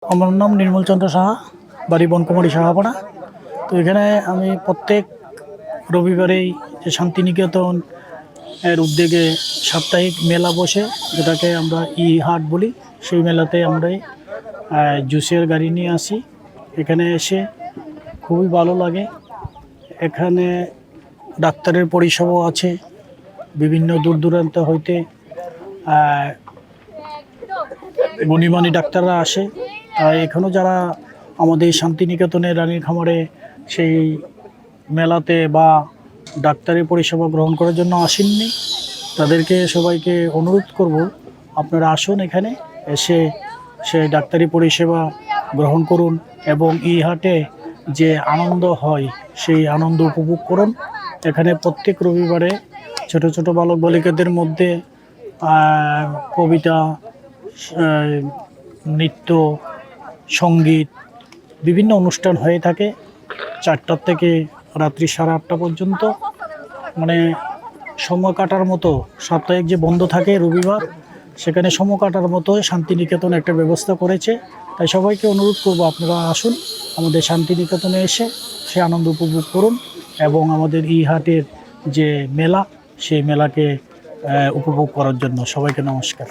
আমার নাম নির্মল চন্দ্র সাহা, বাড়ি বনকুমারী সাহাপাড়া। তো এখানে আমি প্রত্যেক রবিবারেই যে শান্তিনিকেতন এর উদ্যোগে সাপ্তাহিক মেলা বসে, যেটাকে আমরা হাট বলি। সেই মেলাতে আমরা জুসের গাড়ি নিয়ে আসি। এখানে এসে খুবই ভালো লাগে। এখানে ডাক্তারের পরিষেবাও আছে। বিভিন্ন দূর দূরান্ত হইতে গুণীমানী ডাক্তাররা আসে। এখনও যারা আমাদের শান্তিনিকেতনের রানীর খামারে সেই মেলাতে বা ডাক্তারি পরিষেবা গ্রহণ করার জন্য আসেননি, তাদেরকে সবাইকে অনুরোধ করব, আপনারা আসুন এখানে এসে সেই ডাক্তারি পরিষেবা গ্রহণ করুন এবং এই হাটে যে আনন্দ হয় সেই আনন্দ উপভোগ করুন। এখানে প্রত্যেক রবিবারে ছোট ছোট বালক বালিকাদের মধ্যে কবিতা, নৃত্য, সঙ্গীত, বিভিন্ন অনুষ্ঠান হয়ে থাকে 4টার থেকে রাত্রি 8:30 পর্যন্ত। মানে সময় কাটার মতো, সাপ্তাহিক যে বন্ধ থাকে রবিবার, সেখানে সময় কাটার মতো শান্তিনিকেতন একটা ব্যবস্থা করেছে। তাই সবাইকে অনুরোধ করব, আপনারা আসুন আমাদের শান্তিনিকেতনে এসে সে আনন্দ উপভোগ করুন এবং আমাদের হাটের যে মেলা, সেই মেলাকে উপভোগ করার জন্য। সবাইকে নমস্কার।